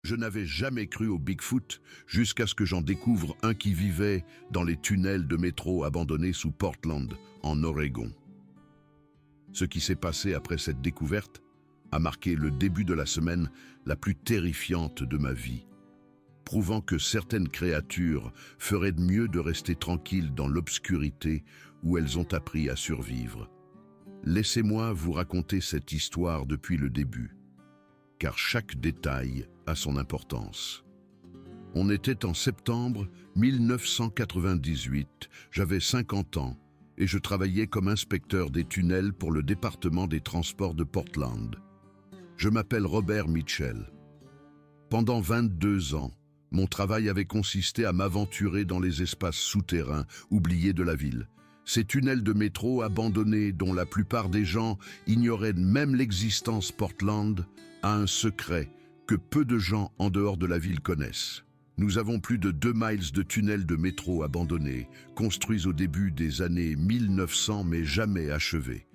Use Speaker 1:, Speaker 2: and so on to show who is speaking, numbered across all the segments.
Speaker 1: Je n'avais jamais cru au Bigfoot jusqu'à ce que j'en découvre un qui vivait dans les tunnels de métro abandonnés sous Portland, en Oregon. Ce qui s'est passé après cette découverte a marqué le début de la semaine la plus terrifiante de ma vie, prouvant que certaines créatures feraient de mieux de rester tranquilles dans l'obscurité où elles ont appris à survivre. Laissez-moi vous raconter cette histoire depuis le début, car chaque détail a son importance. On était en septembre 1998, j'avais 50 ans et je travaillais comme inspecteur des tunnels pour le département des transports de Portland. Je m'appelle Robert Mitchell. Pendant 22 ans, mon travail avait consisté à m'aventurer dans les espaces souterrains oubliés de la ville. Ces tunnels de métro abandonnés dont la plupart des gens ignoraient même l'existence. Portland a un secret que peu de gens en dehors de la ville connaissent. Nous avons plus de 2 miles de tunnels de métro abandonnés, construits au début des années 1900 mais jamais achevés.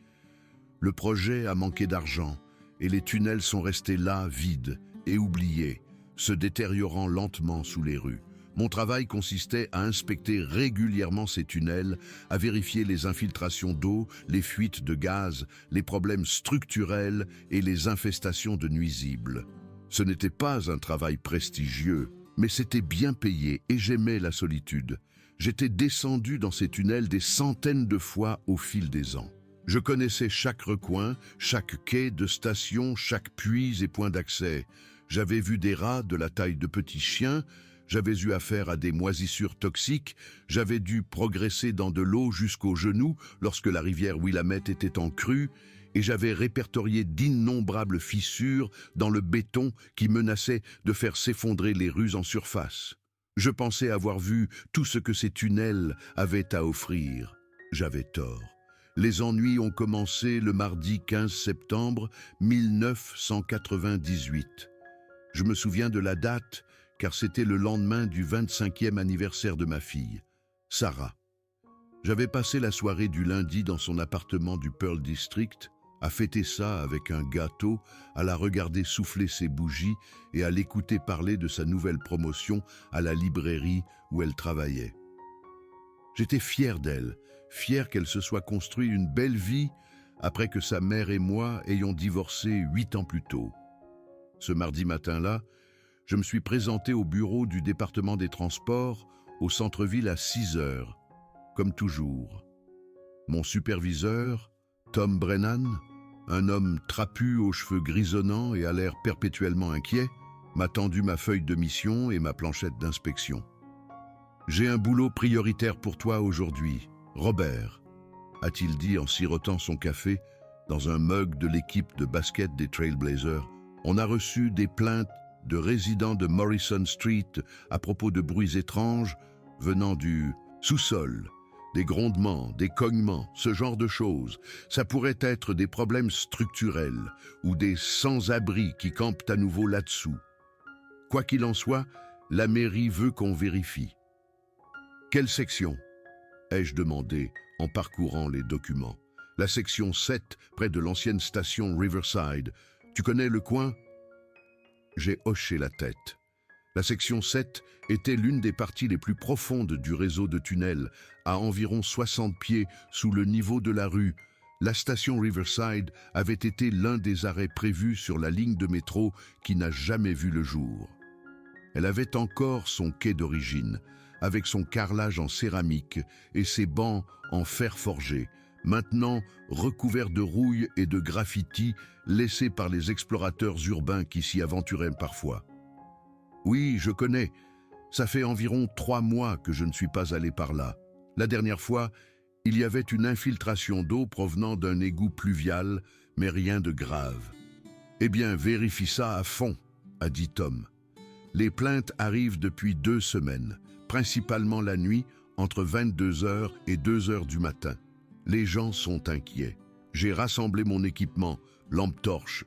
Speaker 1: Le projet a manqué d'argent et les tunnels sont restés là, vides et oubliés, se détériorant lentement sous les rues. Mon travail consistait à inspecter régulièrement ces tunnels, à vérifier les infiltrations d'eau, les fuites de gaz, les problèmes structurels et les infestations de nuisibles. Ce n'était pas un travail prestigieux, mais c'était bien payé et j'aimais la solitude. J'étais descendu dans ces tunnels des centaines de fois au fil des ans. Je connaissais chaque recoin, chaque quai de station, chaque puits et point d'accès. J'avais vu des rats de la taille de petits chiens, j'avais eu affaire à des moisissures toxiques, j'avais dû progresser dans de l'eau jusqu'aux genoux lorsque la rivière Willamette était en crue, et j'avais répertorié d'innombrables fissures dans le béton qui menaçaient de faire s'effondrer les rues en surface. Je pensais avoir vu tout ce que ces tunnels avaient à offrir. J'avais tort. Les ennuis ont commencé le mardi 15 septembre 1998. Je me souviens de la date, car c'était le lendemain du 25e anniversaire de ma fille, Sarah. J'avais passé la soirée du lundi dans son appartement du Pearl District, à fêter ça avec un gâteau, à la regarder souffler ses bougies et à l'écouter parler de sa nouvelle promotion à la librairie où elle travaillait. J'étais fier d'elle, fier qu'elle se soit construit une belle vie après que sa mère et moi ayons divorcé 8 ans plus tôt. Ce mardi matin-là, je me suis présenté au bureau du département des transports au centre-ville à 6 heures, comme toujours. Mon superviseur, Tom Brennan, un homme trapu aux cheveux grisonnants et à l'air perpétuellement inquiet, m'a tendu ma feuille de mission et ma planchette d'inspection. « J'ai un boulot prioritaire pour toi aujourd'hui, Robert », a-t-il dit en sirotant son café dans un mug de l'équipe de basket des Trailblazers. On a reçu des plaintes de résidents de Morrison Street à propos de bruits étranges venant du sous-sol, des grondements, des cognements, ce genre de choses. Ça pourrait être des problèmes structurels ou des sans-abri qui campent à nouveau là-dessous. Quoi qu'il en soit, la mairie veut qu'on vérifie. « Quelle section ?» ai-je demandé en parcourant les documents. « La section 7, près de l'ancienne station Riverside. Tu connais le coin ?» J'ai hoché la tête. La section 7 était l'une des parties les plus profondes du réseau de tunnels, à environ 60 pieds sous le niveau de la rue. La station Riverside avait été l'un des arrêts prévus sur la ligne de métro qui n'a jamais vu le jour. Elle avait encore son quai d'origine, avec son carrelage en céramique et ses bancs en fer forgé, maintenant recouverts de rouille et de graffitis laissés par les explorateurs urbains qui s'y aventuraient parfois. Oui, je connais. Ça fait environ 3 mois que je ne suis pas allé par là. La dernière fois, il y avait une infiltration d'eau provenant d'un égout pluvial, mais rien de grave. Eh bien, vérifie ça à fond, a dit Tom. Les plaintes arrivent depuis 2 semaines, principalement la nuit, entre 22 heures et 2 heures du matin. Les gens sont inquiets. J'ai rassemblé mon équipement, lampe torche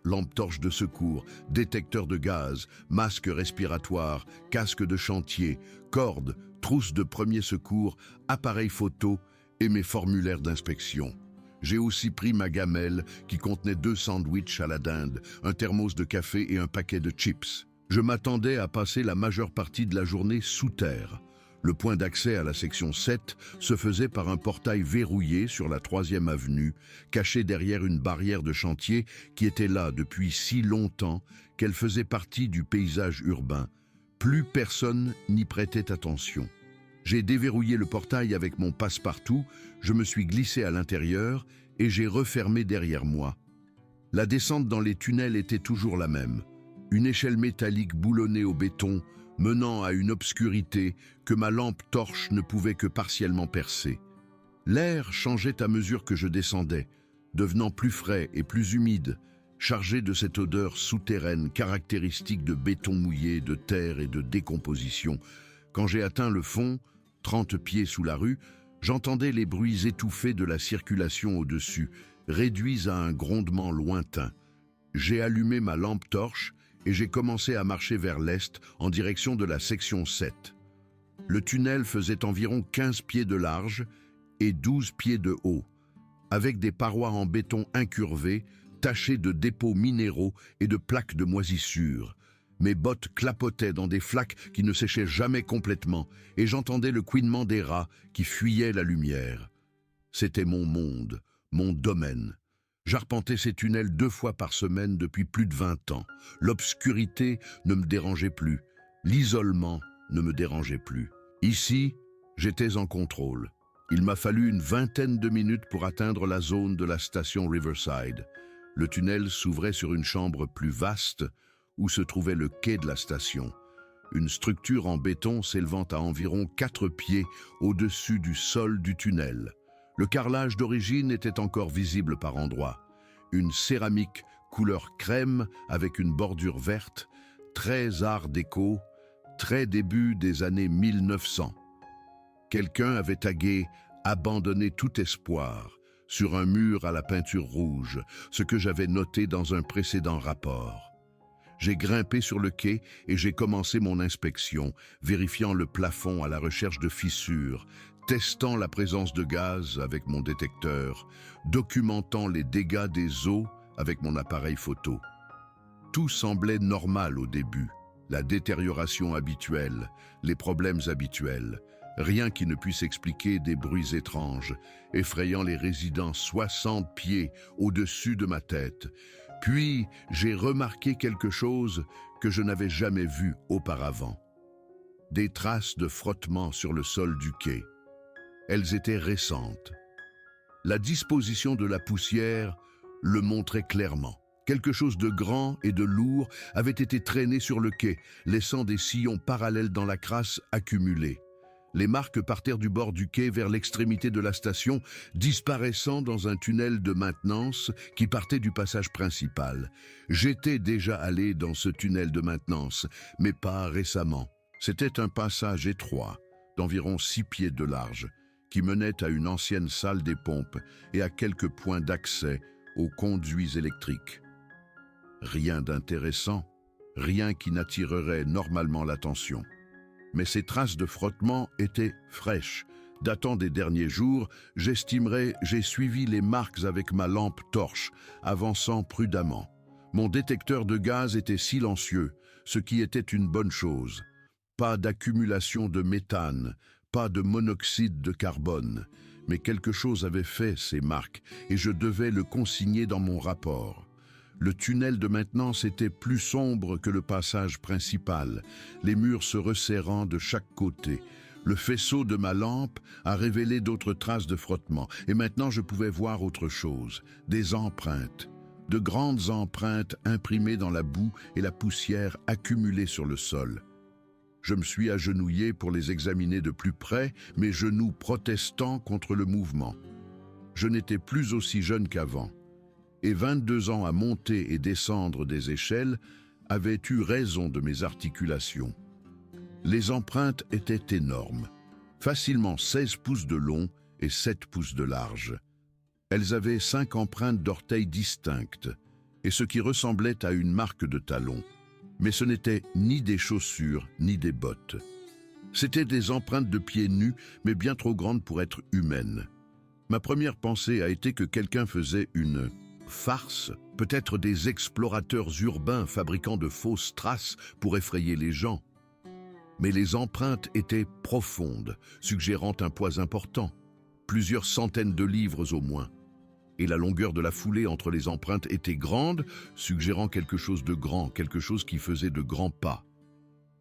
Speaker 1: de secours, détecteur de gaz, masque respiratoire, casque de chantier, corde, trousse de premier secours, appareil photo et mes formulaires d'inspection. J'ai aussi pris ma gamelle qui contenait 2 sandwichs à la dinde, un thermos de café et un paquet de chips. Je m'attendais à passer la majeure partie de la journée sous terre. Le point d'accès à la section 7 se faisait par un portail verrouillé sur la 3e avenue, caché derrière une barrière de chantier qui était là depuis si longtemps qu'elle faisait partie du paysage urbain. Plus personne n'y prêtait attention. J'ai déverrouillé le portail avec mon passe-partout, je me suis glissé à l'intérieur et j'ai refermé derrière moi. La descente dans les tunnels était toujours la même. Une échelle métallique boulonnée au béton, menant à une obscurité que ma lampe torche ne pouvait que partiellement percer. L'air changeait à mesure que je descendais, devenant plus frais et plus humide, chargé de cette odeur souterraine caractéristique de béton mouillé, de terre et de décomposition. Quand j'ai atteint le fond, 30 pieds sous la rue, j'entendais les bruits étouffés de la circulation au-dessus, réduits à un grondement lointain. J'ai allumé ma lampe torche et j'ai commencé à marcher vers l'est en direction de la section 7. Le tunnel faisait environ 15 pieds de large et 12 pieds de haut, avec des parois en béton incurvées, tachées de dépôts minéraux et de plaques de moisissure. Mes bottes clapotaient dans des flaques qui ne séchaient jamais complètement et j'entendais le couinement des rats qui fuyaient la lumière. C'était mon monde, mon domaine. J'arpentais ces tunnels 2 fois par semaine depuis plus de 20 ans. L'obscurité ne me dérangeait plus. L'isolement ne me dérangeait plus. Ici, j'étais en contrôle. Il m'a fallu une vingtaine de minutes pour atteindre la zone de la station Riverside. Le tunnel s'ouvrait sur une chambre plus vaste où se trouvait le quai de la station. Une structure en béton s'élevant à environ 4 pieds au-dessus du sol du tunnel. Le carrelage d'origine était encore visible par endroits. Une céramique couleur crème avec une bordure verte, très art déco, très début des années 1900. Quelqu'un avait tagué « Abandonner tout espoir » sur un mur à la peinture rouge, ce que j'avais noté dans un précédent rapport. J'ai grimpé sur le quai et j'ai commencé mon inspection, vérifiant le plafond à la recherche de fissures, testant la présence de gaz avec mon détecteur, documentant les dégâts des eaux avec mon appareil photo. Tout semblait normal au début, la détérioration habituelle, les problèmes habituels, rien qui ne puisse expliquer des bruits étranges, effrayant les résidents 60 pieds au-dessus de ma tête. Puis j'ai remarqué quelque chose que je n'avais jamais vu auparavant. Des traces de frottement sur le sol du quai. Elles étaient récentes. La disposition de la poussière le montrait clairement. Quelque chose de grand et de lourd avait été traîné sur le quai, laissant des sillons parallèles dans la crasse accumulée. Les marques partèrent du bord du quai vers l'extrémité de la station, disparaissant dans un tunnel de maintenance qui partait du passage principal. J'étais déjà allé dans ce tunnel de maintenance, mais pas récemment. C'était un passage étroit, d'environ 6 pieds de large, qui menait à une ancienne salle des pompes et à quelques points d'accès aux conduits électriques. Rien d'intéressant, rien qui n'attirerait normalement l'attention. Mais ces traces de frottement étaient fraîches. Datant des derniers jours, j'estimerais j'ai suivi les marques avec ma lampe torche, avançant prudemment. Mon détecteur de gaz était silencieux, ce qui était une bonne chose. Pas d'accumulation de méthane, pas de monoxyde de carbone, mais quelque chose avait fait ces marques et je devais le consigner dans mon rapport. Le tunnel de maintenance était plus sombre que le passage principal, les murs se resserrant de chaque côté. Le faisceau de ma lampe a révélé d'autres traces de frottement et maintenant je pouvais voir autre chose, des empreintes. De grandes empreintes imprimées dans la boue et la poussière accumulée sur le sol. Je me suis agenouillé pour les examiner de plus près, mes genoux protestant contre le mouvement. Je n'étais plus aussi jeune qu'avant, et 22 ans à monter et descendre des échelles avaient eu raison de mes articulations. Les empreintes étaient énormes, facilement 16 pouces de long et 7 pouces de large. Elles avaient 5 empreintes d'orteils distinctes, et ce qui ressemblait à une marque de talon. Mais ce n'étaient ni des chaussures, ni des bottes. C'étaient des empreintes de pieds nus, mais bien trop grandes pour être humaines. Ma première pensée a été que quelqu'un faisait une farce, peut-être des explorateurs urbains fabriquant de fausses traces pour effrayer les gens. Mais les empreintes étaient profondes, suggérant un poids important, plusieurs centaines de livres au moins. Et la longueur de la foulée entre les empreintes était grande, suggérant quelque chose de grand, quelque chose qui faisait de grands pas.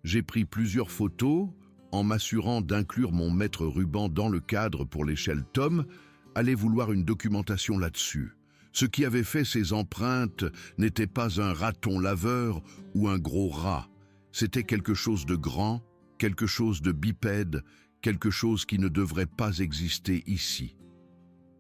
Speaker 1: J'ai pris plusieurs photos, en m'assurant d'inclure mon maître ruban dans le cadre pour l'échelle Tom, allait vouloir une documentation là-dessus. Ce qui avait fait ces empreintes n'était pas un raton laveur ou un gros rat. C'était quelque chose de grand, quelque chose de bipède, quelque chose qui ne devrait pas exister ici.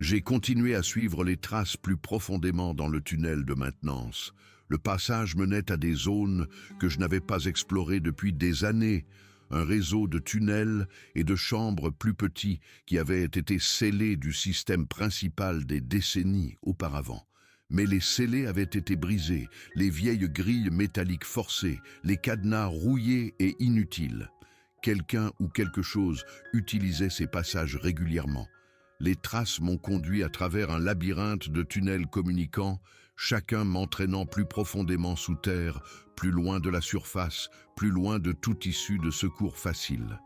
Speaker 1: J'ai continué à suivre les traces plus profondément dans le tunnel de maintenance. Le passage menait à des zones que je n'avais pas explorées depuis des années, un réseau de tunnels et de chambres plus petits qui avaient été scellés du système principal des décennies auparavant. Mais les scellés avaient été brisés, les vieilles grilles métalliques forcées, les cadenas rouillés et inutiles. Quelqu'un ou quelque chose utilisait ces passages régulièrement. Les traces m'ont conduit à travers un labyrinthe de tunnels communicants, chacun m'entraînant plus profondément sous terre, plus loin de la surface, plus loin de toute issue de secours facile.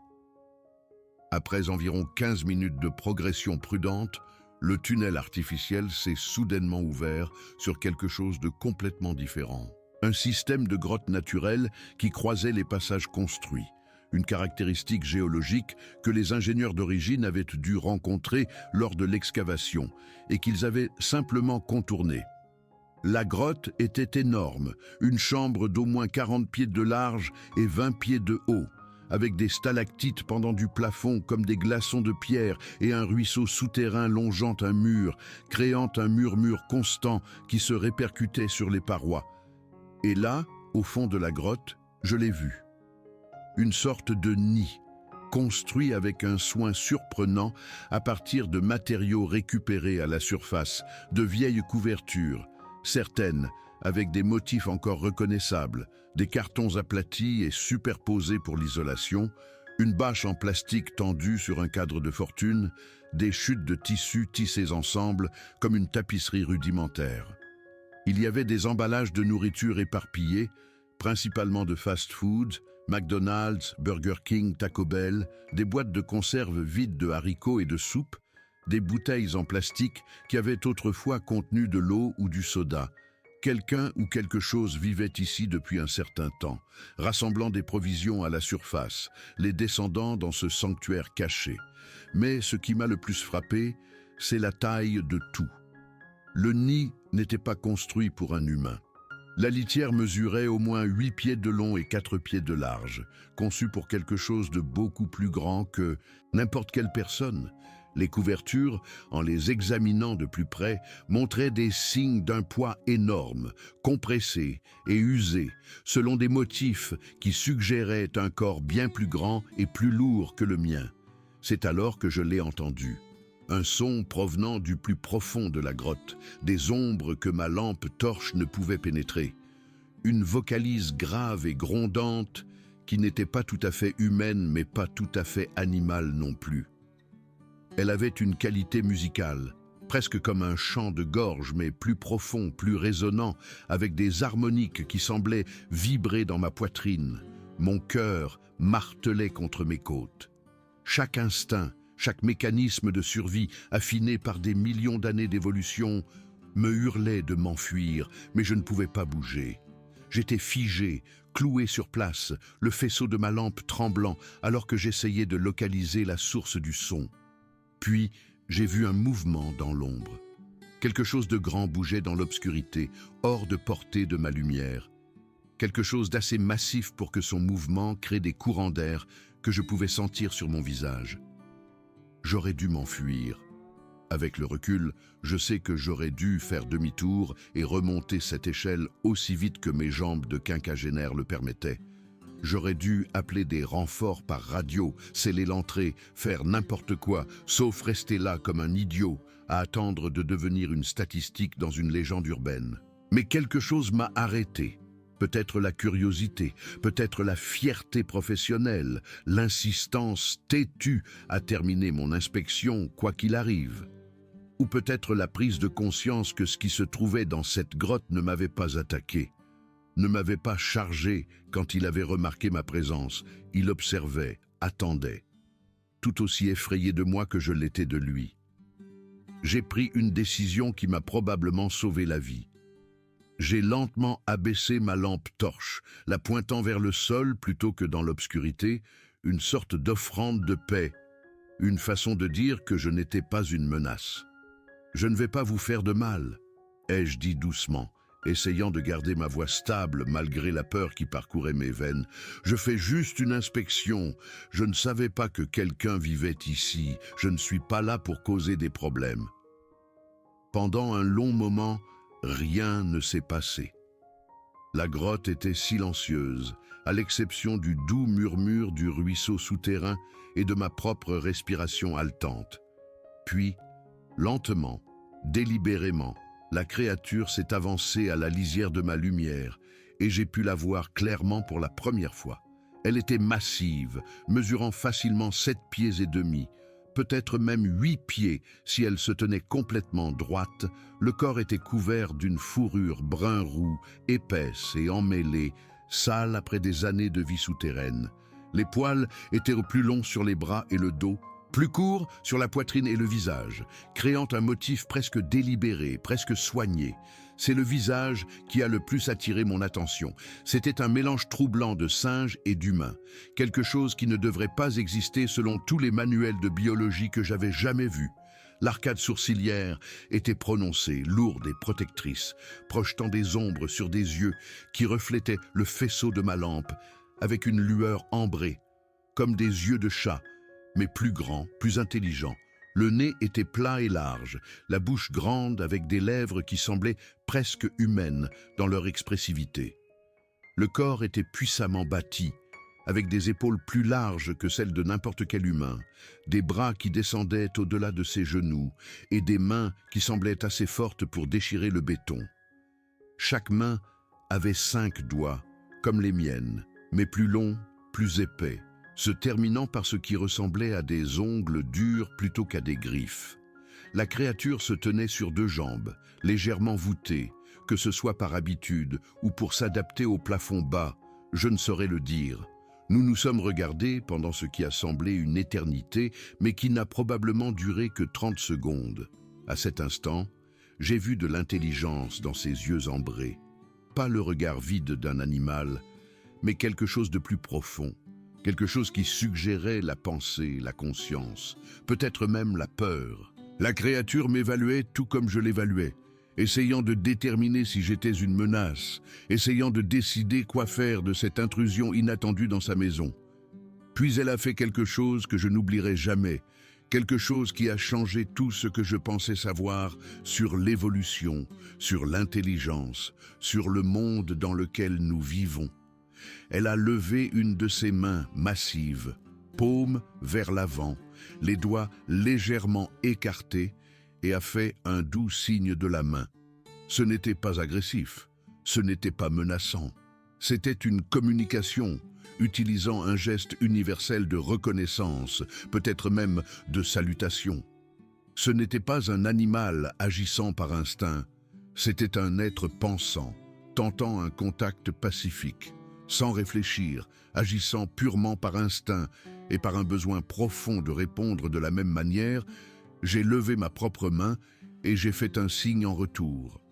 Speaker 1: Après environ 15 minutes de progression prudente, le tunnel artificiel s'est soudainement ouvert sur quelque chose de complètement différent. Un système de grottes naturelles qui croisait les passages construits. Une caractéristique géologique que les ingénieurs d'origine avaient dû rencontrer lors de l'excavation et qu'ils avaient simplement contournée. La grotte était énorme, une chambre d'au moins 40 pieds de large et 20 pieds de haut, avec des stalactites pendant du plafond comme des glaçons de pierre et un ruisseau souterrain longeant un mur, créant un murmure constant qui se répercutait sur les parois. Et là, au fond de la grotte, je l'ai vu. Une sorte de nid, construit avec un soin surprenant à partir de matériaux récupérés à la surface, de vieilles couvertures, certaines avec des motifs encore reconnaissables, des cartons aplatis et superposés pour l'isolation, une bâche en plastique tendue sur un cadre de fortune, des chutes de tissus tissées ensemble comme une tapisserie rudimentaire. Il y avait des emballages de nourriture éparpillés, principalement de fast-food, McDonald's, Burger King, Taco Bell, des boîtes de conserve vides de haricots et de soupe, des bouteilles en plastique qui avaient autrefois contenu de l'eau ou du soda. Quelqu'un ou quelque chose vivait ici depuis un certain temps, rassemblant des provisions à la surface, les descendant dans ce sanctuaire caché. Mais ce qui m'a le plus frappé, c'est la taille de tout. Le nid n'était pas construit pour un humain. La litière mesurait au moins 8 pieds de long et 4 pieds de large, conçue pour quelque chose de beaucoup plus grand que n'importe quelle personne. Les couvertures, en les examinant de plus près, montraient des signes d'un poids énorme, compressé et usé, selon des motifs qui suggéraient un corps bien plus grand et plus lourd que le mien. C'est alors que je l'ai entendu. Un son provenant du plus profond de la grotte, des ombres que ma lampe torche ne pouvait pénétrer. Une vocalise grave et grondante qui n'était pas tout à fait humaine mais pas tout à fait animale non plus. Elle avait une qualité musicale, presque comme un chant de gorge mais plus profond, plus résonnant, avec des harmoniques qui semblaient vibrer dans ma poitrine. Mon cœur martelait contre mes côtes. Chaque instinct, chaque mécanisme de survie, affiné par des millions d'années d'évolution, me hurlait de m'enfuir, mais je ne pouvais pas bouger. J'étais figé, cloué sur place, le faisceau de ma lampe tremblant, alors que j'essayais de localiser la source du son. Puis, j'ai vu un mouvement dans l'ombre. Quelque chose de grand bougeait dans l'obscurité, hors de portée de ma lumière. Quelque chose d'assez massif pour que son mouvement crée des courants d'air que je pouvais sentir sur mon visage. J'aurais dû m'enfuir. Avec le recul, je sais que j'aurais dû faire demi-tour et remonter cette échelle aussi vite que mes jambes de quinquagénaire le permettaient. J'aurais dû appeler des renforts par radio, sceller l'entrée, faire n'importe quoi, sauf rester là comme un idiot, à attendre de devenir une statistique dans une légende urbaine. Mais quelque chose m'a arrêté. Peut-être la curiosité, peut-être la fierté professionnelle, l'insistance têtue à terminer mon inspection, quoi qu'il arrive. ou peut-être la prise de conscience que ce qui se trouvait dans cette grotte ne m'avait pas attaqué, ne m'avait pas chargé quand il avait remarqué ma présence. Il observait, attendait, tout aussi effrayé de moi que je l'étais de lui. J'ai pris une décision qui m'a probablement sauvé la vie. J'ai lentement abaissé ma lampe torche, la pointant vers le sol plutôt que dans l'obscurité, une sorte d'offrande de paix, une façon de dire que je n'étais pas une menace. « Je ne vais pas vous faire de mal », ai-je dit doucement, essayant de garder ma voix stable malgré la peur qui parcourait mes veines. « Je fais juste une inspection. Je ne savais pas que quelqu'un vivait ici. Je ne suis pas là pour causer des problèmes. » Pendant un long moment, rien ne s'est passé. La grotte était silencieuse, à l'exception du doux murmure du ruisseau souterrain et de ma propre respiration haletante. Puis, lentement, délibérément, la créature s'est avancée à la lisière de ma lumière et j'ai pu la voir clairement pour la première fois. Elle était massive, mesurant facilement 7 pieds et demi, peut-être même 8 pieds si elle se tenait complètement droite. Le corps était couvert d'une fourrure brun-roux, épaisse et emmêlée, sale après des années de vie souterraine. Les poils étaient plus longs sur les bras et le dos, plus courts sur la poitrine et le visage, créant un motif presque délibéré, presque soigné. C'est le visage qui a le plus attiré mon attention. C'était un mélange troublant de singe et d'humain, quelque chose qui ne devrait pas exister selon tous les manuels de biologie que j'avais jamais vus. L'arcade sourcilière était prononcée, lourde et protectrice, projetant des ombres sur des yeux qui reflétaient le faisceau de ma lampe, avec une lueur ambrée, comme des yeux de chat, mais plus grands, plus intelligents. Le nez était plat et large, la bouche grande avec des lèvres qui semblaient presque humaines dans leur expressivité. Le corps était puissamment bâti, avec des épaules plus larges que celles de n'importe quel humain, des bras qui descendaient au-delà de ses genoux et des mains qui semblaient assez fortes pour déchirer le béton. Chaque main avait 5 doigts, comme les miennes, mais plus longs, plus épais, se terminant par ce qui ressemblait à des ongles durs plutôt qu'à des griffes. La créature se tenait sur 2 jambes, légèrement voûtées, que ce soit par habitude ou pour s'adapter au plafond bas, je ne saurais le dire. Nous nous sommes regardés pendant ce qui a semblé une éternité, mais qui n'a probablement duré que 30 secondes. À cet instant, j'ai vu de l'intelligence dans ses yeux ambrés. Pas le regard vide d'un animal, mais quelque chose de plus profond. Quelque chose qui suggérait la pensée, la conscience, peut-être même la peur. La créature m'évaluait tout comme je l'évaluais, essayant de déterminer si j'étais une menace, essayant de décider quoi faire de cette intrusion inattendue dans sa maison. Puis elle a fait quelque chose que je n'oublierai jamais, quelque chose qui a changé tout ce que je pensais savoir sur l'évolution, sur l'intelligence, sur le monde dans lequel nous vivons. Elle a levé une de ses mains massives, paume vers l'avant, les doigts légèrement écartés, et a fait un doux signe de la main. Ce n'était pas agressif, ce n'était pas menaçant. C'était une communication, utilisant un geste universel de reconnaissance, peut-être même de salutation. Ce n'était pas un animal agissant par instinct, c'était un être pensant, tentant un contact pacifique. Sans réfléchir, agissant purement par instinct et par un besoin profond de répondre de la même manière, j'ai levé ma propre main et j'ai fait un signe en retour.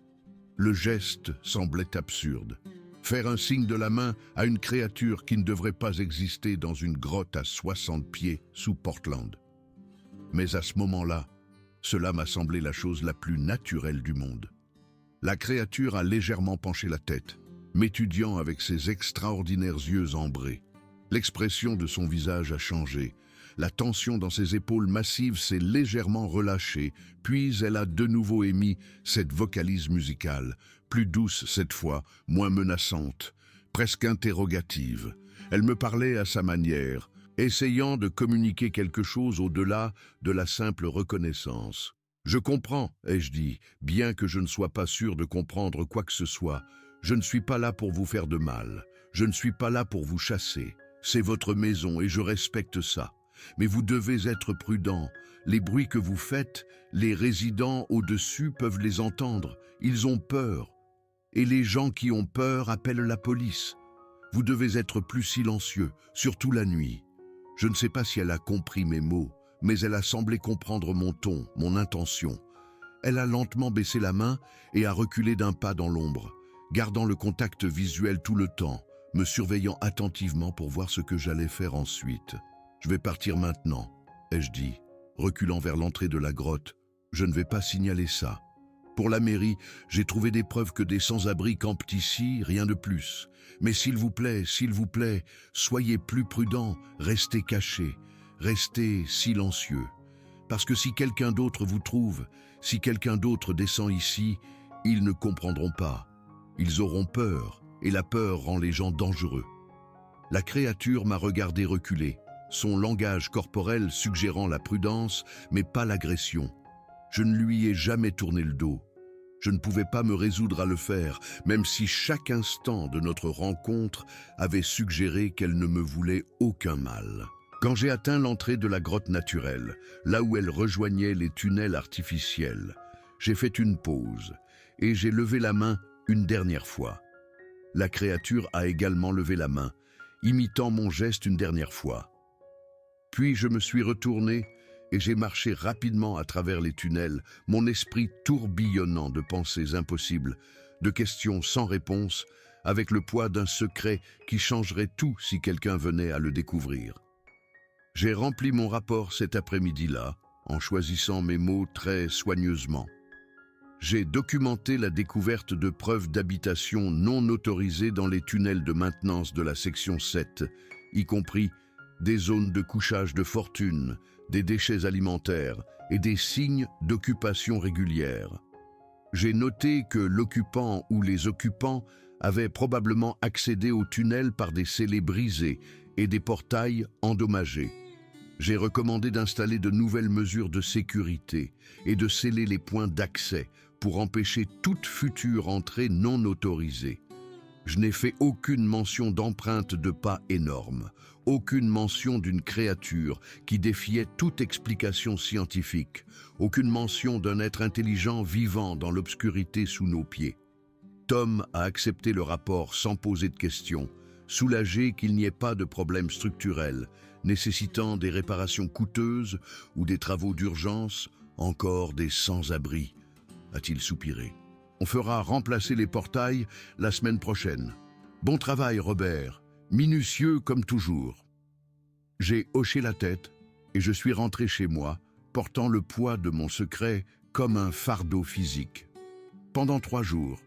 Speaker 1: Le geste semblait absurde. Faire un signe de la main à une créature qui ne devrait pas exister dans une grotte à 60 pieds sous Portland. Mais à ce moment-là, cela m'a semblé la chose la plus naturelle du monde. La créature a légèrement penché la tête, m'étudiant avec ses extraordinaires yeux ambrés. L'expression de son visage a changé. La tension dans ses épaules massives s'est légèrement relâchée, puis elle a de nouveau émis cette vocalise musicale, plus douce cette fois, moins menaçante, presque interrogative. Elle me parlait à sa manière, essayant de communiquer quelque chose au-delà de la simple reconnaissance. « Je comprends », ai-je dit, bien que je ne sois pas sûr de comprendre quoi que ce soit. Je ne suis pas là pour vous faire de mal. Je ne suis pas là pour vous chasser. C'est votre maison et je respecte ça. Mais vous devez être prudent. Les bruits que vous faites, les résidents au-dessus peuvent les entendre. Ils ont peur. Et les gens qui ont peur appellent la police. Vous devez être plus silencieux, surtout la nuit. Je ne sais pas si elle a compris mes mots, mais elle a semblé comprendre mon ton, mon intention. Elle a lentement baissé la main et a reculé d'un pas dans l'ombre, gardant le contact visuel tout le temps, me surveillant attentivement pour voir ce que j'allais faire ensuite. « Je vais partir maintenant », ai-je dit, reculant vers l'entrée de la grotte. « Je ne vais pas signaler ça. Pour la mairie, j'ai trouvé des preuves que des sans-abri campent ici, rien de plus. Mais s'il vous plaît, soyez plus prudents, restez cachés, restez silencieux. Parce que si quelqu'un d'autre vous trouve, si quelqu'un d'autre descend ici, ils ne comprendront pas. Ils auront peur, et la peur rend les gens dangereux. » La créature m'a regardé reculer, son langage corporel suggérant la prudence, mais pas l'agression. Je ne lui ai jamais tourné le dos. Je ne pouvais pas me résoudre à le faire, même si chaque instant de notre rencontre avait suggéré qu'elle ne me voulait aucun mal. Quand j'ai atteint l'entrée de la grotte naturelle, là où elle rejoignait les tunnels artificiels, j'ai fait une pause et j'ai levé la main une dernière fois. La créature a également levé la main, imitant mon geste une dernière fois. Puis je me suis retourné et j'ai marché rapidement à travers les tunnels, mon esprit tourbillonnant de pensées impossibles, de questions sans réponse, avec le poids d'un secret qui changerait tout si quelqu'un venait à le découvrir. J'ai rempli mon rapport cet après-midi-là, en choisissant mes mots très soigneusement. J'ai documenté la découverte de preuves d'habitation non autorisées dans les tunnels de maintenance de la section 7, y compris des zones de couchage de fortune, des déchets alimentaires et des signes d'occupation régulière. J'ai noté que l'occupant ou les occupants avaient probablement accédé au tunnel par des scellés brisés et des portails endommagés. J'ai recommandé d'installer de nouvelles mesures de sécurité et de sceller les points d'accès pour empêcher toute future entrée non autorisée. Je n'ai fait aucune mention d'empreinte de pas énormes, aucune mention d'une créature qui défiait toute explication scientifique, aucune mention d'un être intelligent vivant dans l'obscurité sous nos pieds. Tom a accepté le rapport sans poser de questions, soulagé qu'il n'y ait pas de problème structurel, nécessitant des réparations coûteuses ou des travaux d'urgence, encore des sans-abri, a-t-il soupiré. On fera remplacer les portails la semaine prochaine. Bon travail, Robert, minutieux comme toujours. J'ai hoché la tête et je suis rentré chez moi, portant le poids de mon secret comme un fardeau physique. Pendant 3 jours,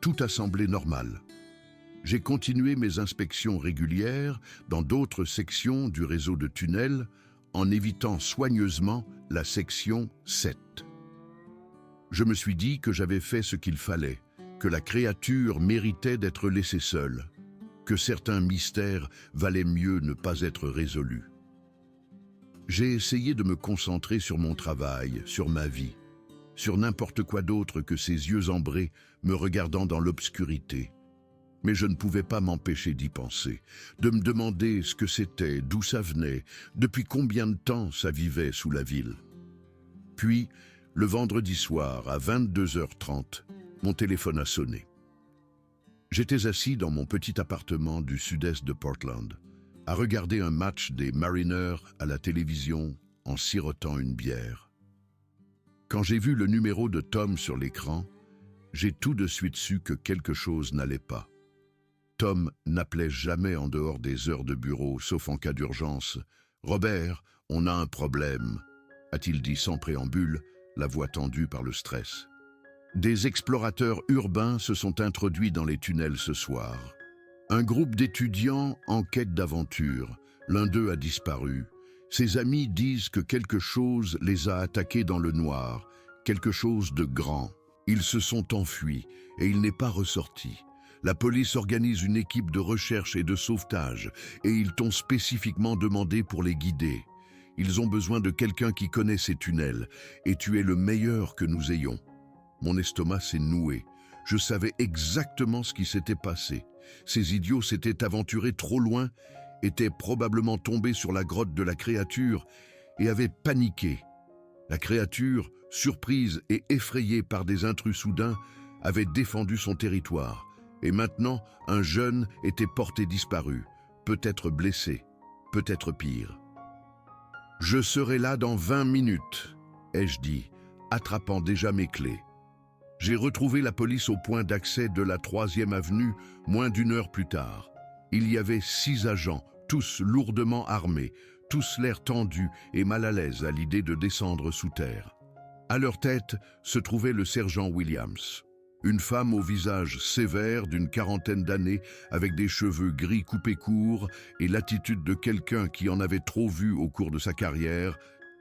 Speaker 1: tout a semblé normal. J'ai continué mes inspections régulières dans d'autres sections du réseau de tunnels en évitant soigneusement la section 7. Je me suis dit que j'avais fait ce qu'il fallait, que la créature méritait d'être laissée seule, que certains mystères valaient mieux ne pas être résolus. J'ai essayé de me concentrer sur mon travail, sur ma vie, sur n'importe quoi d'autre que ces yeux ambrés me regardant dans l'obscurité. Mais je ne pouvais pas m'empêcher d'y penser, de me demander ce que c'était, d'où ça venait, depuis combien de temps ça vivait sous la ville. Puis, le vendredi soir, à 22h30, mon téléphone a sonné. J'étais assis dans mon petit appartement du sud-est de Portland, à regarder un match des Mariners à la télévision en sirotant une bière. Quand j'ai vu le numéro de Tom sur l'écran, j'ai tout de suite su que quelque chose n'allait pas. Tom n'appelait jamais en dehors des heures de bureau, sauf en cas d'urgence. « Robert, on a un problème », a-t-il dit sans préambule, la voix tendue par le stress. Des explorateurs urbains se sont introduits dans les tunnels ce soir. Un groupe d'étudiants en quête d'aventure. L'un d'eux a disparu. Ses amis disent que quelque chose les a attaqués dans le noir, quelque chose de grand. Ils se sont enfuis et il n'est pas ressorti. La police organise une équipe de recherche et de sauvetage et ils t'ont spécifiquement demandé pour les guider. Ils ont besoin de quelqu'un qui connaît ces tunnels et tu es le meilleur que nous ayons. Mon estomac s'est noué. Je savais exactement ce qui s'était passé. Ces idiots s'étaient aventurés trop loin était probablement tombé sur la grotte de la créature et avait paniqué. La créature, surprise et effrayée par des intrus soudains, avait défendu son territoire. Et maintenant, un jeune était porté disparu, peut-être blessé, peut-être pire. « Je serai là dans 20 minutes », ai-je dit, attrapant déjà mes clés. J'ai retrouvé la police au point d'accès de la 3e avenue moins d'1 heure plus tard. Il y avait 6 agents, tous lourdement armés, tous l'air tendus et mal à l'aise à l'idée de descendre sous terre. À leur tête se trouvait le sergent Williams. Une femme au visage sévère d'une 40aine d'années, avec des cheveux gris coupés courts et l'attitude de quelqu'un qui en avait trop vu au cours de sa carrière,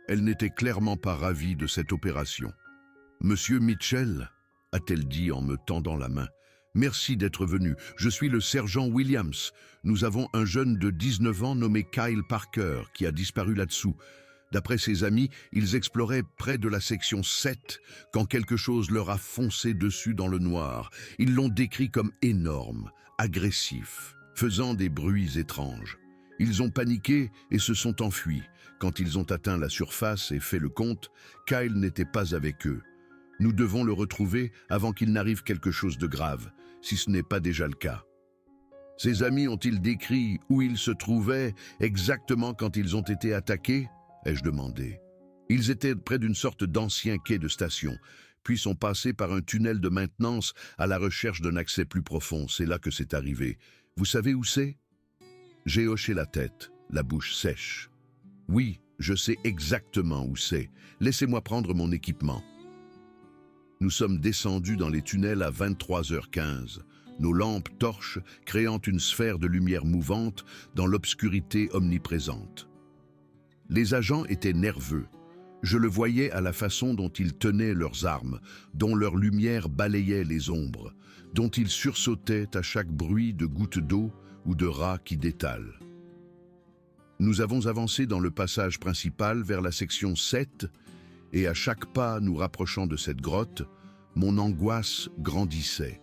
Speaker 1: elle n'était clairement pas ravie de cette opération. « Monsieur Mitchell » a-t-elle dit en me tendant la main. « Merci d'être venu, je suis le sergent Williams. Nous avons un jeune de 19 ans nommé Kyle Parker qui a disparu là-dessous. D'après ses amis, ils exploraient près de la section 7 quand quelque chose leur a foncé dessus dans le noir. Ils l'ont décrit comme énorme, agressif, faisant des bruits étranges. Ils ont paniqué et se sont enfuis. Quand ils ont atteint la surface et fait le compte, Kyle n'était pas avec eux. Nous devons le retrouver avant qu'il n'arrive quelque chose de grave, si ce n'est pas déjà le cas. Ses amis ont-ils décrit où ils se trouvaient exactement quand ils ont été attaqués ? Ai-je demandé. Ils étaient près d'une sorte d'ancien quai de station, puis sont passés par un tunnel de maintenance à la recherche d'un accès plus profond. C'est là que c'est arrivé. Vous savez où c'est ? J'ai hoché la tête, la bouche sèche. Oui, je sais exactement où c'est. Laissez-moi prendre mon équipement. Nous sommes descendus dans les tunnels à 23h15, nos lampes torches créant une sphère de lumière mouvante dans l'obscurité omniprésente. Les agents étaient nerveux. Je le voyais à la façon dont ils tenaient leurs armes, dont leur lumière balayait les ombres, dont ils sursautaient à chaque bruit de gouttes d'eau ou de rats qui détalent. Nous avons avancé dans le passage principal vers la section 7, et à chaque pas nous rapprochant de cette grotte, mon angoisse grandissait.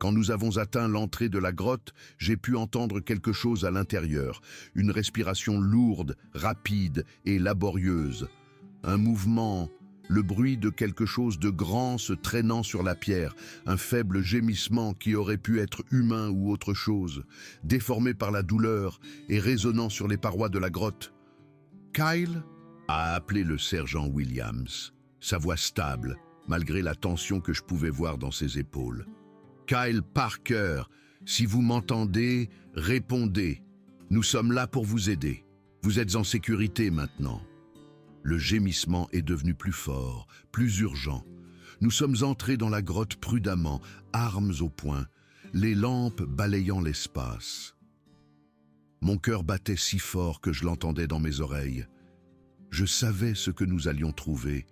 Speaker 1: Quand nous avons atteint l'entrée de la grotte, j'ai pu entendre quelque chose à l'intérieur, une respiration lourde, rapide et laborieuse. Un mouvement, le bruit de quelque chose de grand se traînant sur la pierre, un faible gémissement qui aurait pu être humain ou autre chose, déformé par la douleur et résonnant sur les parois de la grotte. « Kyle » a appelé le sergent Williams, sa voix stable, malgré la tension que je pouvais voir dans ses épaules. Kyle Parker, si vous m'entendez, répondez. Nous sommes là pour vous aider. Vous êtes en sécurité maintenant. Le gémissement est devenu plus fort, plus urgent. Nous sommes entrés dans la grotte prudemment, armes au poing, les lampes balayant l'espace. Mon cœur battait si fort que je l'entendais dans mes oreilles. Je savais ce que nous allions trouver,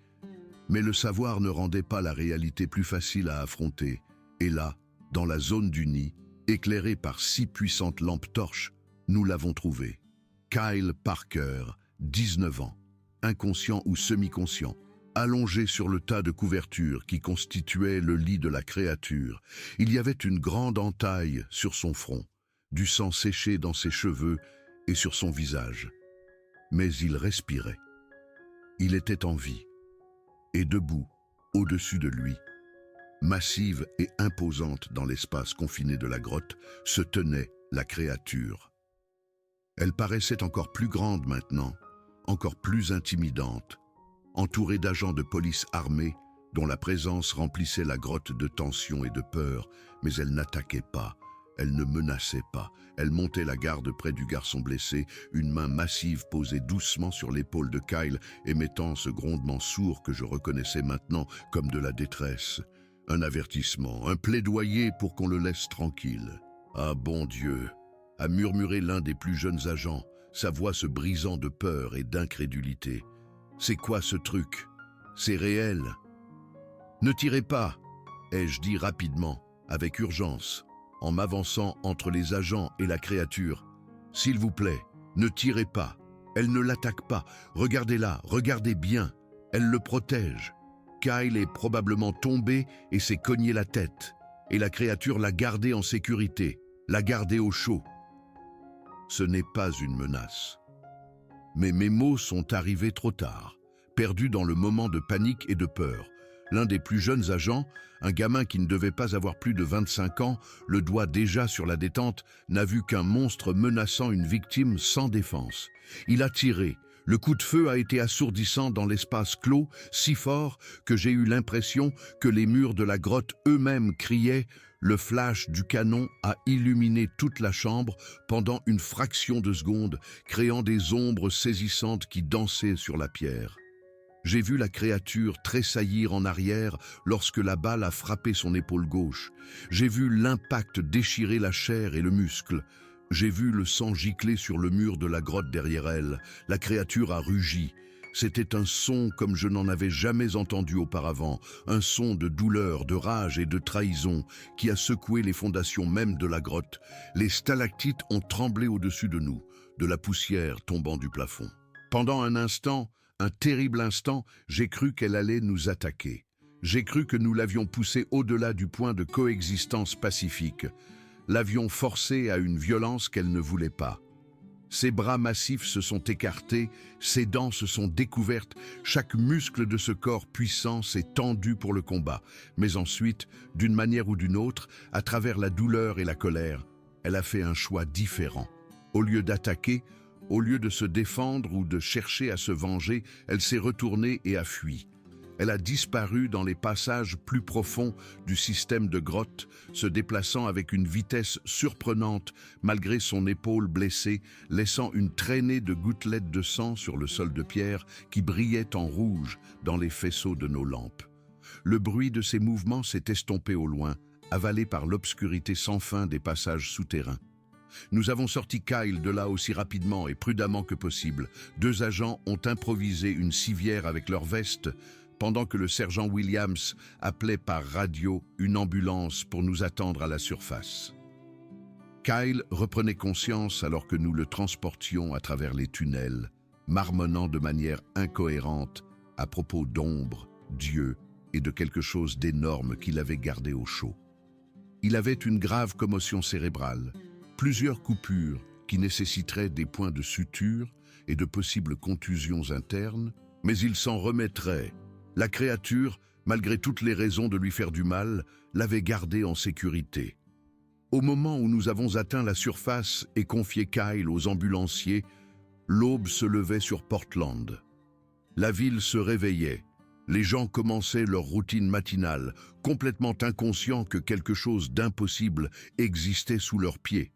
Speaker 1: mais le savoir ne rendait pas la réalité plus facile à affronter. Et là, dans la zone du nid, éclairée par 6 puissantes lampes torches, nous l'avons trouvé. Kyle Parker, 19 ans, inconscient ou semi-conscient, allongé sur le tas de couvertures qui constituait le lit de la créature. Il y avait une grande entaille sur son front, du sang séché dans ses cheveux et sur son visage. Mais il respirait. Il était en vie. Et debout, au-dessus de lui, massive et imposante dans l'espace confiné de la grotte, se tenait la créature. Elle paraissait encore plus grande maintenant, encore plus intimidante, entourée d'agents de police armés dont la présence remplissait la grotte de tension et de peur, mais elle n'attaquait pas, elle ne menaçait pas. Elle montait la garde près du garçon blessé, une main massive posée doucement sur l'épaule de Kyle, émettant ce grondement sourd que je reconnaissais maintenant comme de la détresse. Un avertissement, un plaidoyer pour qu'on le laisse tranquille. « Ah bon Dieu !» a murmuré l'un des plus jeunes agents, sa voix se brisant de peur et d'incrédulité. « C'est quoi ce truc? C'est réel !»« Ne tirez pas !» ai-je dit rapidement, avec urgence, en m'avançant entre les agents et la créature. « S'il vous plaît, ne tirez pas. Elle ne l'attaque pas. Regardez-la, regardez bien. Elle le protège. Kyle est probablement tombé et s'est cogné la tête. Et la créature l'a gardé en sécurité, l'a gardé au chaud. » Ce n'est pas une menace. Mais mes mots sont arrivés trop tard, perdus dans le moment de panique et de peur. L'un des plus jeunes agents, un gamin qui ne devait pas avoir plus de 25 ans, le doigt déjà sur la détente, n'a vu qu'un monstre menaçant une victime sans défense. Il a tiré. Le coup de feu a été assourdissant dans l'espace clos, si fort que j'ai eu l'impression que les murs de la grotte eux-mêmes criaient. Le flash du canon a illuminé toute la chambre pendant une fraction de seconde, créant des ombres saisissantes qui dansaient sur la pierre. J'ai vu la créature tressaillir en arrière lorsque la balle a frappé son épaule gauche. J'ai vu l'impact déchirer la chair et le muscle. J'ai vu le sang gicler sur le mur de la grotte derrière elle. La créature a rugi. C'était un son comme je n'en avais jamais entendu auparavant, un son de douleur, de rage et de trahison qui a secoué les fondations même de la grotte. Les stalactites ont tremblé au-dessus de nous, de la poussière tombant du plafond. Pendant un instant, un terrible instant, j'ai cru qu'elle allait nous attaquer. J'ai cru que nous l'avions poussée au-delà du point de coexistence pacifique. L'avions forcée à une violence qu'elle ne voulait pas. Ses bras massifs se sont écartés, ses dents se sont découvertes, chaque muscle de ce corps puissant s'est tendu pour le combat. Mais ensuite, d'une manière ou d'une autre, à travers la douleur et la colère, elle a fait un choix différent. Au lieu d'attaquer, au lieu de se défendre ou de chercher à se venger, elle s'est retournée et a fui. Elle a disparu dans les passages plus profonds du système de grotte, se déplaçant avec une vitesse surprenante malgré son épaule blessée, laissant une traînée de gouttelettes de sang sur le sol de pierre qui brillait en rouge dans les faisceaux de nos lampes. Le bruit de ses mouvements s'est estompé au loin, avalé par l'obscurité sans fin des passages souterrains. Nous avons sorti Kyle de là aussi rapidement et prudemment que possible. 2 agents ont improvisé une civière avec leurs vestes, pendant que le sergent Williams appelait par radio une ambulance pour nous attendre à la surface. Kyle reprenait conscience alors que nous le transportions à travers les tunnels, marmonnant de manière incohérente à propos d'ombre, Dieu et de quelque chose d'énorme qu'il avait gardé au chaud. Il avait une grave commotion cérébrale, plusieurs coupures qui nécessiteraient des points de suture et de possibles contusions internes, mais il s'en remettrait. La créature, malgré toutes les raisons de lui faire du mal, l'avait gardé en sécurité. Au moment où nous avons atteint la surface et confié Kyle aux ambulanciers, l'aube se levait sur Portland. La ville se réveillait. Les gens commençaient leur routine matinale, complètement inconscients que quelque chose d'impossible existait sous leurs pieds.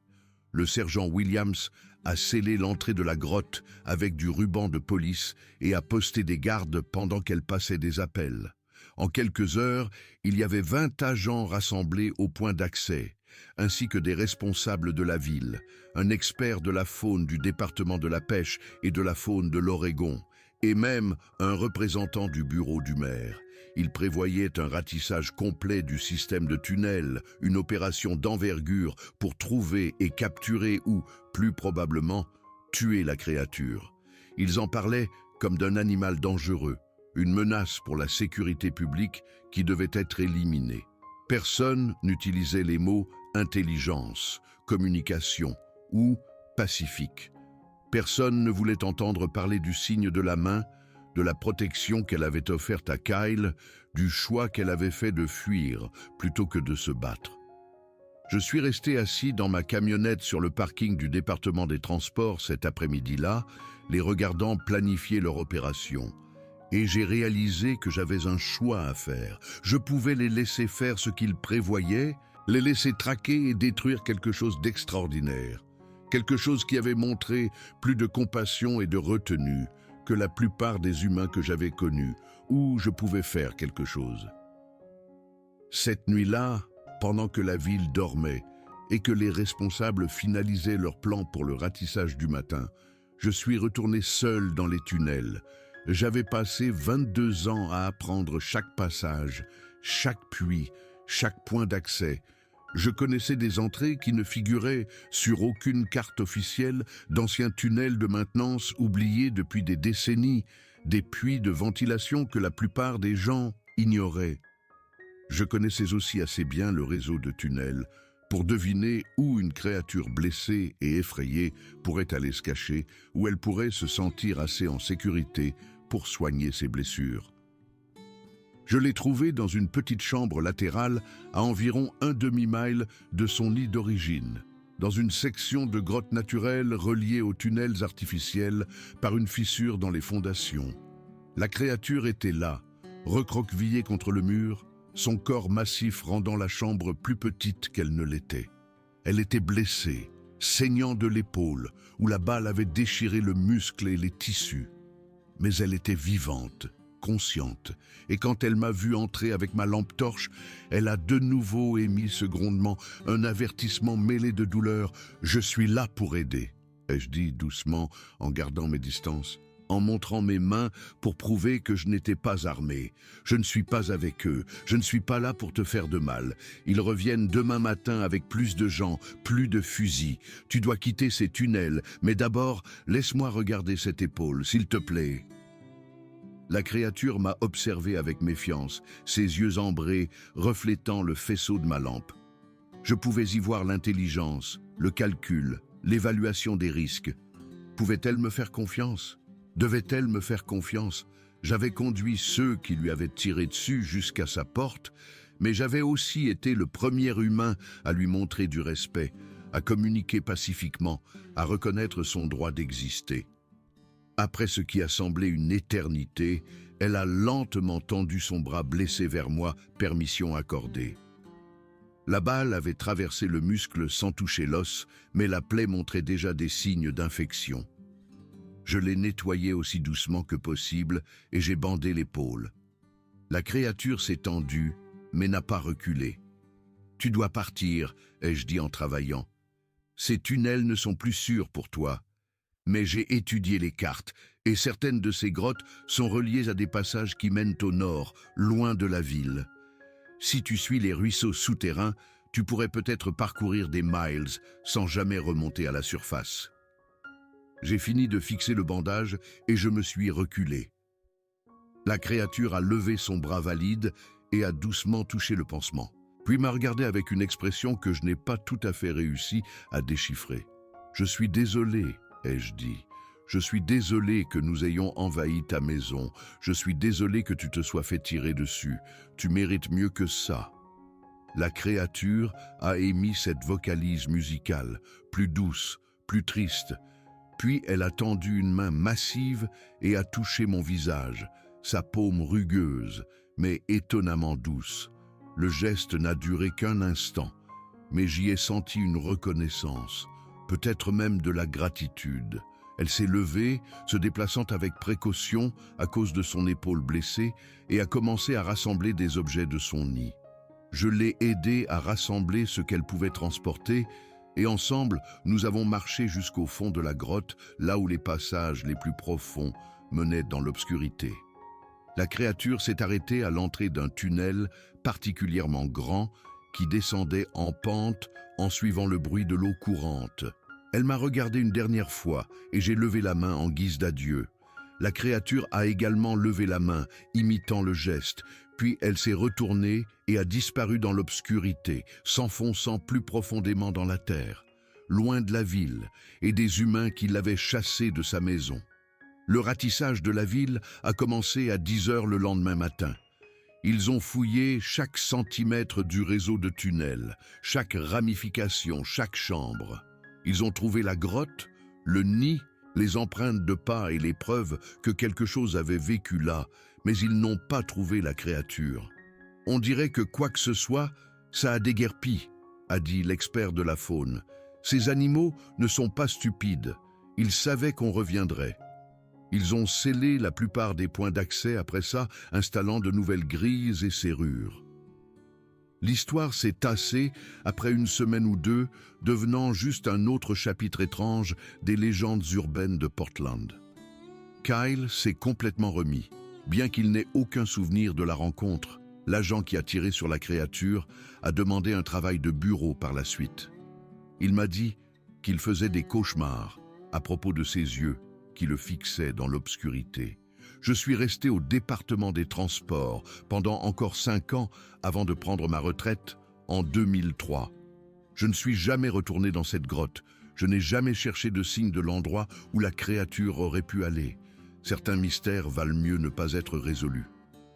Speaker 1: Le sergent Williams a scellé l'entrée de la grotte avec du ruban de police et a posté des gardes pendant qu'elle passait des appels. En quelques heures, il y avait 20 agents rassemblés au point d'accès, ainsi que des responsables de la ville, un expert de la faune du département de la pêche et de la faune de l'Oregon, et même un représentant du bureau du maire. Il prévoyait un ratissage complet du système de tunnels, une opération d'envergure pour trouver et capturer ou, plus probablement, tuer la créature. Ils en parlaient comme d'un animal dangereux, une menace pour la sécurité publique qui devait être éliminée. Personne n'utilisait les mots « intelligence »,« communication » ou « pacifique ». Personne ne voulait entendre parler du signe de la main, de la protection qu'elle avait offerte à Kyle, du choix qu'elle avait fait de fuir plutôt que de se battre. Je suis resté assis dans ma camionnette sur le parking du département des transports cet après-midi-là, les regardant planifier leur opération. Et j'ai réalisé que j'avais un choix à faire. Je pouvais les laisser faire ce qu'ils prévoyaient, les laisser traquer et détruire quelque chose d'extraordinaire. Quelque chose qui avait montré plus de compassion et de retenue que la plupart des humains que j'avais connus, où je pouvais faire quelque chose. Cette nuit-là, pendant que la ville dormait et que les responsables finalisaient leur plan pour le ratissage du matin, je suis retourné seul dans les tunnels. J'avais passé 22 ans à apprendre chaque passage, chaque puits, chaque point d'accès. Je connaissais des entrées qui ne figuraient sur aucune carte officielle, d'anciens tunnels de maintenance oubliés depuis des décennies, des puits de ventilation que la plupart des gens ignoraient. Je connaissais aussi assez bien le réseau de tunnels pour deviner où une créature blessée et effrayée pourrait aller se cacher, où elle pourrait se sentir assez en sécurité pour soigner ses blessures. Je l'ai trouvée dans une petite chambre latérale à environ un demi-mile de son nid d'origine, dans une section de grotte naturelle reliée aux tunnels artificiels par une fissure dans les fondations. La créature était là, recroquevillée contre le mur, son corps massif rendant la chambre plus petite qu'elle ne l'était. Elle était blessée, saignant de l'épaule, où la balle avait déchiré le muscle et les tissus. Mais elle était vivante, consciente, et quand elle m'a vu entrer avec ma lampe torche, elle a de nouveau émis ce grondement, un avertissement mêlé de douleur. « Je suis là pour aider », ai-je dit doucement en gardant mes distances, en montrant mes mains pour prouver que je n'étais pas armé. Je ne suis pas avec eux, je ne suis pas là pour te faire de mal. Ils reviennent demain matin avec plus de gens, plus de fusils. Tu dois quitter ces tunnels, mais d'abord, laisse-moi regarder cette épaule, s'il te plaît. La créature m'a observé avec méfiance, ses yeux ambrés reflétant le faisceau de ma lampe. Je pouvais y voir l'intelligence, le calcul, l'évaluation des risques. Pouvait-elle me faire confiance ? Devait-elle me faire confiance? J'avais conduit ceux qui lui avaient tiré dessus jusqu'à sa porte, mais j'avais aussi été le premier humain à lui montrer du respect, à communiquer pacifiquement, à reconnaître son droit d'exister. Après ce qui a semblé une éternité, elle a lentement tendu son bras blessé vers moi, permission accordée. La balle avait traversé le muscle sans toucher l'os, mais la plaie montrait déjà des signes d'infection. Je l'ai nettoyée aussi doucement que possible et j'ai bandé l'épaule. La créature s'est tendue, mais n'a pas reculé. « Tu dois partir », ai-je dit en travaillant. « Ces tunnels ne sont plus sûrs pour toi. » Mais j'ai étudié les cartes, et certaines de ces grottes sont reliées à des passages qui mènent au nord, loin de la ville. Si tu suis les ruisseaux souterrains, tu pourrais peut-être parcourir des miles sans jamais remonter à la surface. J'ai fini de fixer le bandage et je me suis reculé. La créature a levé son bras valide et a doucement touché le pansement, puis m'a regardé avec une expression que je n'ai pas tout à fait réussi à déchiffrer. « Je suis désolé », ai-je dit. « Je suis désolé que nous ayons envahi ta maison. Je suis désolé que tu te sois fait tirer dessus. Tu mérites mieux que ça. » La créature a émis cette vocalise musicale, plus douce, plus triste. Puis elle a tendu une main massive et a touché mon visage, sa paume rugueuse, mais étonnamment douce. Le geste n'a duré qu'un instant, mais j'y ai senti une reconnaissance, peut-être même de la gratitude. Elle s'est levée, se déplaçant avec précaution à cause de son épaule blessée, et a commencé à rassembler des objets de son nid. Je l'ai aidée à rassembler ce qu'elle pouvait transporter, et ensemble, nous avons marché jusqu'au fond de la grotte, là où les passages les plus profonds menaient dans l'obscurité. La créature s'est arrêtée à l'entrée d'un tunnel particulièrement grand qui descendait en pente en suivant le bruit de l'eau courante. Elle m'a regardé une dernière fois et j'ai levé la main en guise d'adieu. La créature a également levé la main, imitant le geste, puis elle s'est retournée et a disparu dans l'obscurité, s'enfonçant plus profondément dans la terre, loin de la ville et des humains qui l'avaient chassée de sa maison. Le ratissage de la ville a commencé à 10 heures le lendemain matin. Ils ont fouillé chaque centimètre du réseau de tunnels, chaque ramification, chaque chambre. Ils ont trouvé la grotte, le nid, les empreintes de pas et les preuves que quelque chose avait vécu là, mais ils n'ont pas trouvé la créature. On dirait que quoi que ce soit, ça a déguerpi, a dit l'expert de la faune. Ces animaux ne sont pas stupides, ils savaient qu'on reviendrait. Ils ont scellé la plupart des points d'accès après ça, installant de nouvelles grilles et serrures. L'histoire s'est tassée après une semaine ou deux, devenant juste un autre chapitre étrange des légendes urbaines de Portland. Kyle s'est complètement remis. Bien qu'il n'ait aucun souvenir de la rencontre, l'agent qui a tiré sur la créature a demandé un travail de bureau par la suite. Il m'a dit qu'il faisait des cauchemars à propos de ses yeux qui le fixaient dans l'obscurité. Je suis resté au département des transports pendant encore 5 ans avant de prendre ma retraite en 2003. Je ne suis jamais retourné dans cette grotte. Je n'ai jamais cherché de signe de l'endroit où la créature aurait pu aller. Certains mystères valent mieux ne pas être résolus.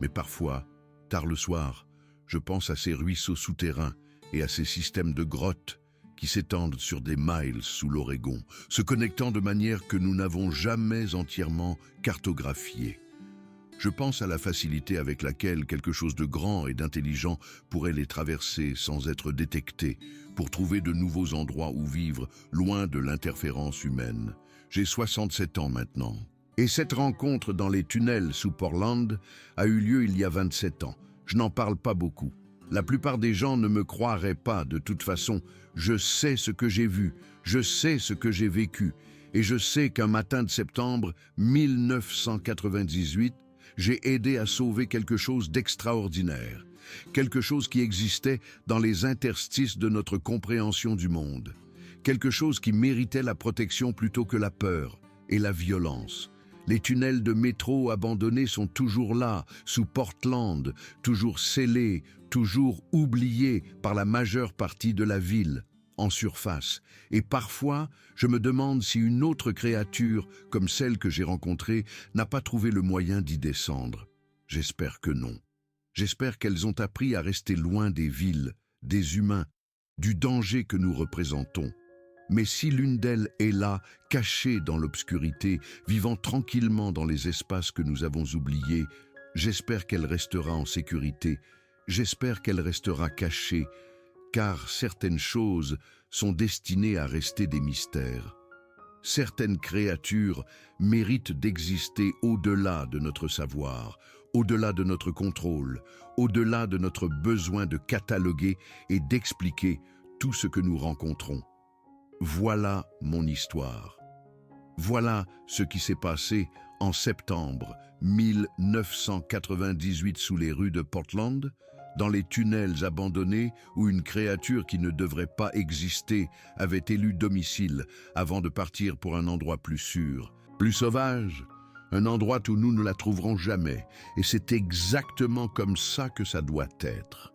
Speaker 1: Mais parfois, tard le soir, je pense à ces ruisseaux souterrains et à ces systèmes de grottes qui s'étendent sur des miles sous l'Oregon, se connectant de manière que nous n'avons jamais entièrement cartographiée. Je pense à la facilité avec laquelle quelque chose de grand et d'intelligent pourrait les traverser sans être détecté, pour trouver de nouveaux endroits où vivre, loin de l'interférence humaine. J'ai 67 ans maintenant. Et cette rencontre dans les tunnels sous Portland a eu lieu il y a 27 ans. Je n'en parle pas beaucoup. La plupart des gens ne me croiraient pas, de toute façon. Je sais ce que j'ai vu, je sais ce que j'ai vécu, et je sais qu'un matin de septembre 1998, j'ai aidé à sauver quelque chose d'extraordinaire, quelque chose qui existait dans les interstices de notre compréhension du monde, quelque chose qui méritait la protection plutôt que la peur et la violence. Les tunnels de métro abandonnés sont toujours là, sous Portland, toujours scellés, toujours oubliés par la majeure partie de la ville, en surface. Et parfois, je me demande si une autre créature, comme celle que j'ai rencontrée, n'a pas trouvé le moyen d'y descendre. J'espère que non. J'espère qu'elles ont appris à rester loin des villes, des humains, du danger que nous représentons. Mais si l'une d'elles est là, cachée dans l'obscurité, vivant tranquillement dans les espaces que nous avons oubliés, j'espère qu'elle restera en sécurité, j'espère qu'elle restera cachée, car certaines choses sont destinées à rester des mystères. Certaines créatures méritent d'exister au-delà de notre savoir, au-delà de notre contrôle, au-delà de notre besoin de cataloguer et d'expliquer tout ce que nous rencontrons. Voilà mon histoire. Voilà ce qui s'est passé en septembre 1998 sous les rues de Portland, dans les tunnels abandonnés où une créature qui ne devrait pas exister avait élu domicile avant de partir pour un endroit plus sûr, plus sauvage, un endroit où nous ne la trouverons jamais. Et c'est exactement comme ça que ça doit être.